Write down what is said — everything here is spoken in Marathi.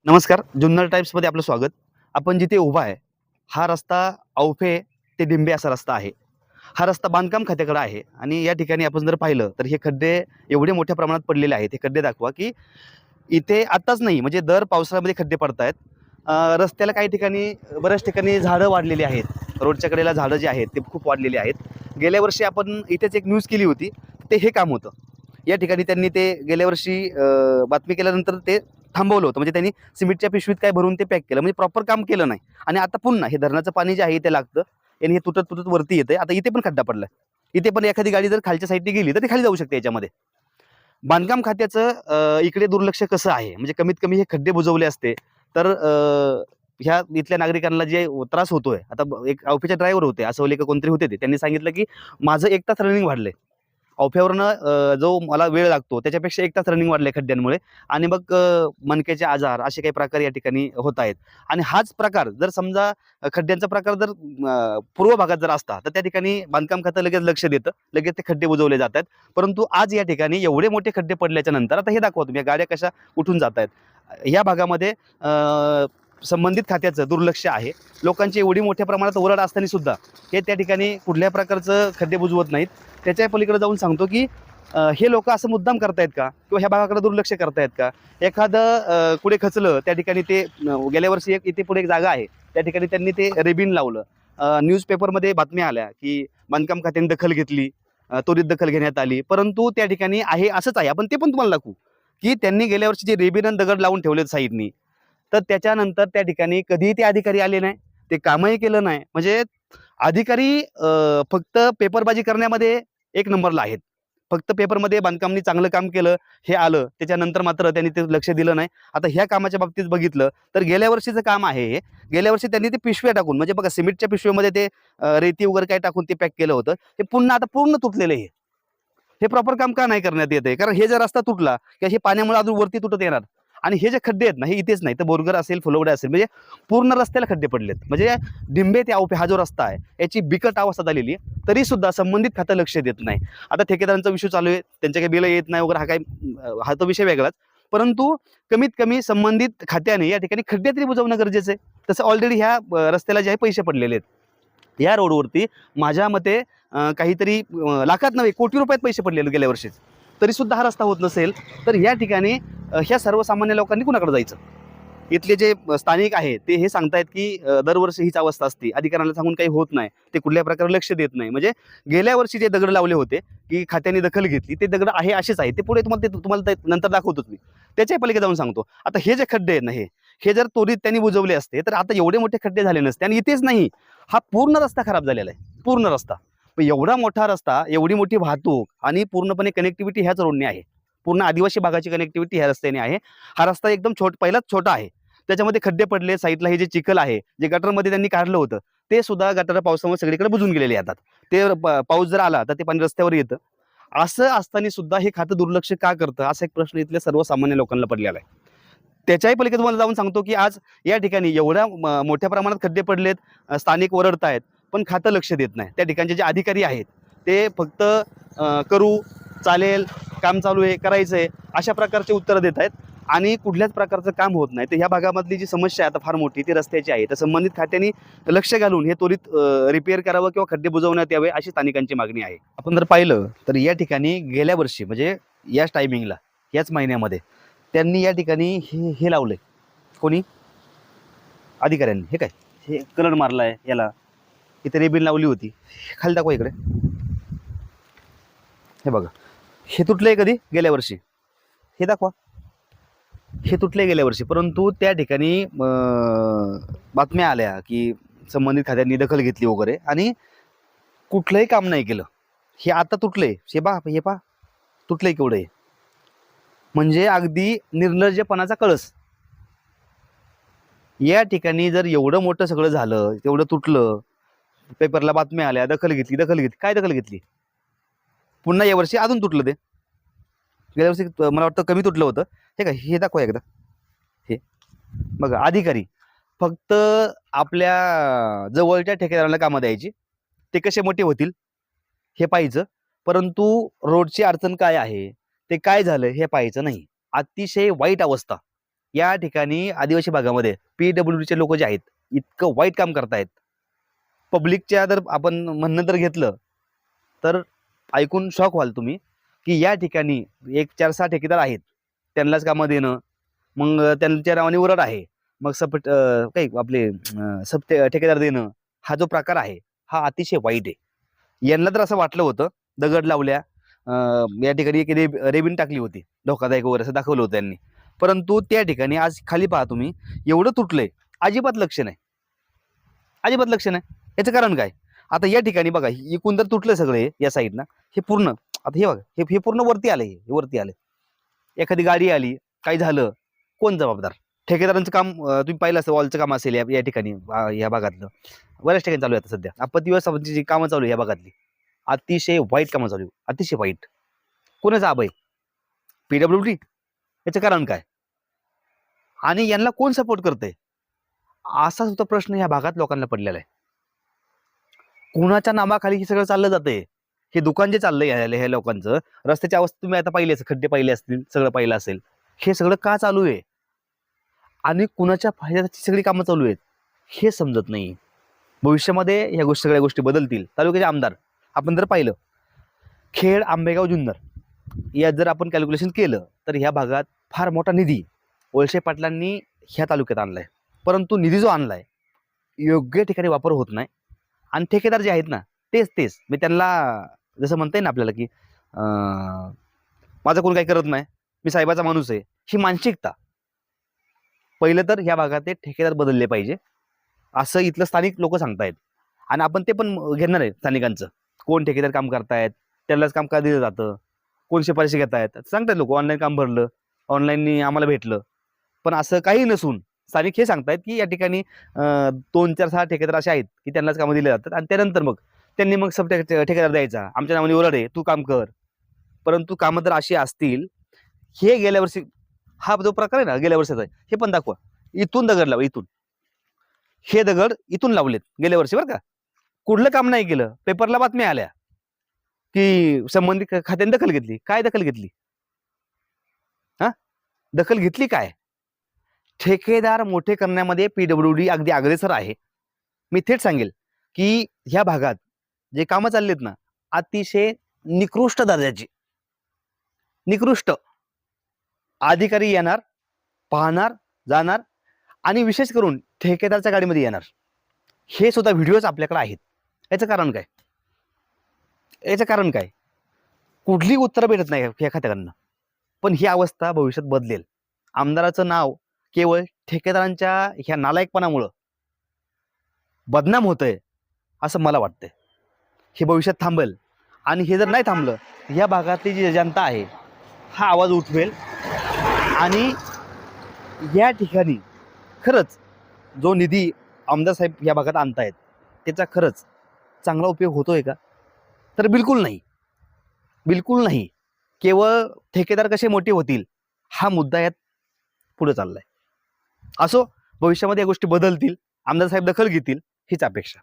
नमस्कार. जुन्नर टाइम्समध्ये आपलं स्वागत. आपण जिथे उभा आहे, हा रस्ता औफे ते डिंबे असा रस्ता आहे. हा रस्ता बांधकाम खात्याकडे आहे आणि या ठिकाणी आपण जर पाहिलं, तर हे खड्डे एवढे मोठ्या प्रमाणात पडलेले आहेत. हे खड्डे दाखवा, की इथे आताच नाही, म्हणजे दर पावसाळ्यामध्ये खड्डे पडतायत. रस्त्याला काही ठिकाणी, बऱ्याच ठिकाणी झाडं वाढलेली आहेत. रोडच्या कडेला झाडं जी आहेत, ते खूप वाढलेली आहेत. गेल्या वर्षी आपण इथेच एक न्यूज केली होती. ते हे काम होतं. या ठिकाणी त्यांनी ते गेल्या वर्षी बातमी केल्यानंतर ते थांबवलं होतं. म्हणजे त्यांनी सिमेंटच्या पिशवीत काय भरून ते पॅक केलं. म्हणजे प्रॉपर काम केलं नाही. आणि आता पुन्हा हे धरणाचं पाणी जे आहे ते लागतं आणि हे तुटत वरती येतंय. आता इथे पण खड्डा पडलाय. इथे पण एखादी गाडी जर खालच्या साईडने गेली तर ती खाली जाऊ शकते याच्यामध्ये. बांधकाम खात्याचं इकडे दुर्लक्ष कसं आहे, म्हणजे कमीत कमी हे खड्डे बुजवले असते तर ह्या इथल्या नागरिकांना जे त्रास होतोय. आता एक ऑफिसचे ड्रायव्हर होते, असं का कोणतरी होते, ते त्यांनी सांगितलं की माझं 1 तास रनिंग वाढलंय. अवफ्यावरनं जो मला वेळ लागतो त्याच्यापेक्षा 1 तास रनिंग वाढलंय खड्ड्यांमुळे. आणि मग मणक्याचे आजार असे काही प्रकार या ठिकाणी होत आहेत. आणि हाच प्रकार जर समजा खड्ड्यांचा प्रकार जर पूर्व भागात जर असता, तर त्या ठिकाणी बांधकाम खातं लगेच लक्ष देतं, लगेच ते खड्डे बुजवले जातात. परंतु आज या ठिकाणी एवढे मोठे खड्डे पडल्याच्या नंतर आता हे दाखवा तुम्ही, या गाड्या कशा उठून जात आहेत. या भागामध्ये संबंधित खात्याचं दुर्लक्ष आहे. लोकांची एवढी मोठ्या प्रमाणात ओरड असताना सुद्धा हे त्या ठिकाणी कुठल्या प्रकारचं खड्डे बुजवत नाहीत. त्याच्या पलीकडे जाऊन सांगतो, की हे लोकं असं मुद्दाम करतायत का? किंवा ह्या भागाकडे दुर्लक्ष करतायत का? एखादं कुठे खचलं त्या ठिकाणी ते गेल्या वर्षी इथे पुढे एक जागा आहे, त्या ठिकाणी त्यांनी ते रिबिन लावलं. न्यूजपेपरमध्ये बातम्या आल्या, की बांधकाम खात्याने दखल घेतली, त्वरित दखल घेण्यात आली. परंतु त्या ठिकाणी आहे असंच आहे. आपण ते पण तुम्हाला दाखवू, की त्यांनी गेल्या वर्षी जे रिबिन आणि दगड लावून ठेवलेत साईडनी, तर त्याच्यानंतर त्या ठिकाणी कधीही ते अधिकारी आले नाही. ते कामही केलं नाही. म्हणजे अधिकारी फक्त पेपरबाजी करण्यामध्ये एक नंबरला आहेत. फक्त पेपरमध्ये बांधकामनी चांगलं काम केलं हे आलं. त्याच्यानंतर मात्र त्यांनी ते लक्ष दिलं नाही. आता ह्या कामाच्या बाबतीत बघितलं तर गेल्या वर्षीचं काम आहे हे. गेल्या वर्षी त्यांनी ते पिशव्या टाकून, म्हणजे बघा सिमेंटच्या पिशवीमध्ये ते रेती वगैरे काय टाकून ते पॅक केलं होतं. ते पुन्हा आता पूर्ण तुटलेलं आहे. हे प्रॉपर काम का नाही करण्यात येत आहे? कारण हे जर रस्ता तुटला किंवा हे पाण्यामुळे अजून वरती तुटत येणार. आणि हे जे खड्डे आहेत ना, हे इथेच नाही तर बोरगर असेल, फुलवडे असेल, म्हणजे पूर्ण रस्त्याला खड्डे पडलेत. म्हणजे डिंबे ते औफे हा जो रस्ता आहे याची बिकट अवस्था झालेली आहे. तरी सुद्धा संबंधित खातं लक्ष देत नाही. आता ठेकेदारांचा विषय चालू आहे, त्यांच्या काही बिलं येत नाही वगैरे, हा काही हा तो विषय वेगळाच. परंतु कमीत कमी संबंधित खात्याने या ठिकाणी खड्डे तरी बुजवणं गरजेचं आहे. तसं ऑलरेडी ह्या रस्त्याला जे आहे पैसे पडलेले आहेत. या रोडवरती माझ्या मते काहीतरी लाखात नव्हे कोटी रुपयात पैसे पडलेले गेल्या वर्षीच. तरी सुद्धा हा रस्ता होत नसेल, तर या ठिकाणी ह्या सर्वसामान्य लोकांनी कुणाकडे जायचं? इथले जे स्थानिक आहेत ते हे सांगतायत, की दरवर्षी हीच अवस्था असते. अधिकाऱ्यांना सांगून काही होत नाही. ते कुठल्या प्रकारे लक्ष देत नाही. म्हणजे गेल्या वर्षी जे दगड लावले होते, की खात्याने दखल घेतली, ते दगड आहे असेच आहेत. ते पुढे तुम्हाला नंतर दाखवतोच मी. त्याच्या पलीकडे जाऊन सांगतो. आता हे जे खड्डे आहेत ना, हे जर त्वरित त्यांनी बुजवले असते, तर आता एवढे मोठे खड्डे झाले नसते. आणि इथेच नाही, हा पूर्ण रस्ता खराब झालेला आहे. पूर्ण रस्ता. पण एवढा मोठा रस्ता, एवढी मोठी वाहतूक आणि पूर्णपणे कनेक्टिव्हिटी ह्याच रोडने आहे. पूर्ण आदिवासी भागाची कनेक्टिव्हिटी ह्या रस्त्याने आहे. हा रस्ता एकदम पहिलाच छोटा आहे. त्याच्यामध्ये खड्डे पडले, साईडला हे जे चिखल आहे, जे गटरमध्ये त्यांनी काढलं होतं, ते सुद्धा गटर पावसामुळे सगळीकडे बुजून गेलेले येतात. ते पाऊस जर आला तर ते पाणी रस्त्यावर येतं. असं असताना सुद्धा हे खातं दुर्लक्ष का करतं, असा एक प्रश्न इथल्या सर्वसामान्य लोकांना पडलेला आहे. त्याच्याही पलीकडे तुम्हाला जाऊन सांगतो, की आज या ठिकाणी एवढ्या मोठ्या प्रमाणात खड्डे पडलेत, स्थानिक ओरडतायत, पण खातं लक्ष देत नाही. त्या ठिकाणचे जे अधिकारी आहेत ते फक्त करू, चालेल, काम चालू आहे, करायचं आहे, अशा प्रकारचे उत्तरं देत आहेत. आणि कुठल्याच प्रकारचं काम होत नाही. तर ह्या भागामधली जी समस्या आहे आता फार मोठी, ती रस्त्याची आहे. तर संबंधित खात्यांनी लक्ष घालून हे त्वरित रिपेअर करावं किंवा खड्डे बुजवण्यात यावे, अशी स्थानिकांची मागणी आहे. आपण जर पाहिलं तर या ठिकाणी गेल्या वर्षी, म्हणजे याच टायमिंगला, याच महिन्यामध्ये त्यांनी या ठिकाणी हे लावलंय. कोणी? अधिकाऱ्यांनी. हे काय? हे कलर मारलाय याला. इथे रेबिन लावली होती. खाली दाखवा इकडे. हे बघा. हे तुटलंय कधी? गेल्या वर्षी. हे दाखवा. हे तुटले गेल्या वर्षी. परंतु त्या ठिकाणी बातम्या आल्या, की संबंधित खात्यांनी दखल घेतली वगैरे आणि कुठलंही काम नाही केलं. हे आता तुटलंय. हे पहा तुटलंय केवढं हे. म्हणजे अगदी निर्लज्जपणाचा कळस. या ठिकाणी जर एवढं मोठं सगळं झालं, तेवढं तुटलं, पेपरला बातम्या आल्या, दखल घेतली. काय दखल घेतली? पुन्हा यावर्षी अजून तुटलं ते. गेल्या वर्षी मला वाटतं कमी तुटलं होतं. हे काय? हे दाखवा एकदा. हे बघा, अधिकारी फक्त आपल्या जवळच्या ठेकेदाराला कामं द्यायची. ते कसे मोठे होतील हे पाहायचं. परंतु रोडची अडचण काय आहे, ते काय झालं हे पाहायचं नाही. अतिशय वाईट अवस्था. या ठिकाणी आदिवासी भागामध्ये PWDचे लोक जे आहेत इतकं वाईट काम करतायत. पब्लिकच्या जर आपण म्हणणं जर घेतलं तर ऐकून शॉक व्हाल तुम्ही की या ठिकाणी एक 4-6 ठेकेदार आहेत, त्यांनाच कामं देणं, मग त्यांच्या नावाने ओरड आहे, मग काही आपले सब ठेकेदार देणं, हा जो प्रकार आहे हा अतिशय वाईट आहे. यांना तर असं वाटलं होतं, दगड लावल्या, या ठिकाणी एक रेबिन टाकली होती, धोकादायक वगैरे असं दाखवलं होतं त्यांनी. परंतु त्या ठिकाणी आज खाली पहा तुम्ही, एवढं तुटलंय, अजिबात लक्ष नाही, अजिबात लक्ष नाही. याचं कारण काय? आता या ठिकाणी बघा, इकून तर तुटलं सगळे या साईडनं, हे पूर्ण आता हे बघा, हे पूर्ण वरती आलंय, हे वरती आलंय. एखादी गाडी आली, काही झालं, कोण जबाबदार? ठेकेदारांचं काम तुम्ही पाहिलं असतं, वॉलचं काम असेल या ठिकाणी, या भागातलं बऱ्याच ठिकाणी चालू आहे आता सध्या. आपत्ती व्यवस्थापनाची जी कामं चालू आहे या भागातली, अतिशय वाईट कामं चालू आहे, अतिशय वाईट. कोणाचा अभय? PWD. याचं कारण काय? आणि यांना कोण सपोर्ट करतंय? असा सुद्धा प्रश्न या भागात लोकांना पडलेला आहे. कुणाच्या नावाखाली हे सगळं चाललं जातंय? हे दुकान जे चाललंय ह्या लोकांचं, रस्त्याची अवस्था तुम्ही आता पाहिली असेल, खड्डे पाहिले असतील, सगळं पाहिलं असेल. हे सगळं का चालू आहे आणि कुणाच्या फायद्याची सगळी कामं चालू आहेत हे समजत नाही. भविष्यामध्ये ह्या सगळ्या गोष्टी बदलतील. तालुक्याचे आमदार आपण जर पाहिलं, खेड, आंबेगाव, जुन्नर यात जर आपण कॅल्क्युलेशन केलं तर ह्या भागात फार मोठा निधी वळसे पाटलांनी ह्या तालुक्यात आणलाय. परंतु निधी जो आणलाय योग्य ठिकाणी वापर होत नाही. आणि ठेकेदार जे आहेत ना, तेच मी त्यांना जसं म्हणता येईल ना आपल्याला की माझं कोण काही करत नाही, मी साहेबाचा माणूस आहे, ही मानसिकता. पहिलं तर ह्या भागात ते ठेकेदार बदलले पाहिजे असं इथलं स्थानिक लोक सांगतायत. आणि आपण ते पण घेणार आहे स्थानिकांचं, कोण ठेकेदार काम करतायत, त्यालाच काम का दिलं जातं, कोण शिफारशी घेतायत, सांगतायत लोक. ऑनलाईन काम भरलं, ऑनलाईन आम्हाला भेटलं. पण असं काही नसून स्थानिक हे सांगतायत की या ठिकाणी 2-4-6 ठेकेदार असे आहेत की त्यांनाच कामं दिले जातात आणि त्यानंतर मग त्यांनी मग सब ठेकेदार द्यायचा, आमच्या नावाने ओरड आहे, तू काम कर. परंतु कामं तर अशी असतील, हे गेल्या वर्षी हा जो प्रकार आहे ना गेल्या वर्षाचा, हे पण दाखवा. इथून दगड लावा, इथून हे दगड इथून लावलेत गेल्या वर्षी, बरं का. कुठलं काम नाही केलं. पेपरला बातम्या आल्या की संबंधित खात्याने दखल घेतली. काय दखल घेतली? हा, दखल घेतली काय? ठेकेदार मोठे करण्यामध्ये PWD अगदी अग्रेसर आहे. मी थेट सांगेल की ह्या भागात जे कामं चाललेत ना, अतिशय निकृष्ट दर्जाची, निकृष्ट. अधिकारी येणार, पाहणार, जाणार आणि विशेष करून ठेकेदारच्या गाडीमध्ये येणार. हे सुद्धा व्हिडिओज आपल्याकडे आहेत. याचं कारण काय? याचं कारण काय? कुठली उत्तर भेटत नाही या खात्याकडनं. पण ही अवस्था भविष्यात बदलेल. आमदाराचं नाव केवळ ठेकेदारांच्या ह्या नालायकपणामुळं बदनाम होतंय असं मला वाटतंय. हे भविष्यात थांबेल आणि हे जर नाही थांबलं, या भागातली जी जनता आहे हा आवाज उठवेल. आणि या ठिकाणी खरंच जो निधी आमदार साहेब या भागात आणतायत त्याचा खरंच चांगला उपयोग होतोय का? तर बिलकुल नाही, बिलकुल नाही. केवळ ठेकेदार कसे मोठे होतील हा मुद्दा यात पुढे चाललाय. असो, भविष्यामध्ये या गोष्टी बदलतील, आमदार साहेब दखल घेतील हीच अपेक्षा.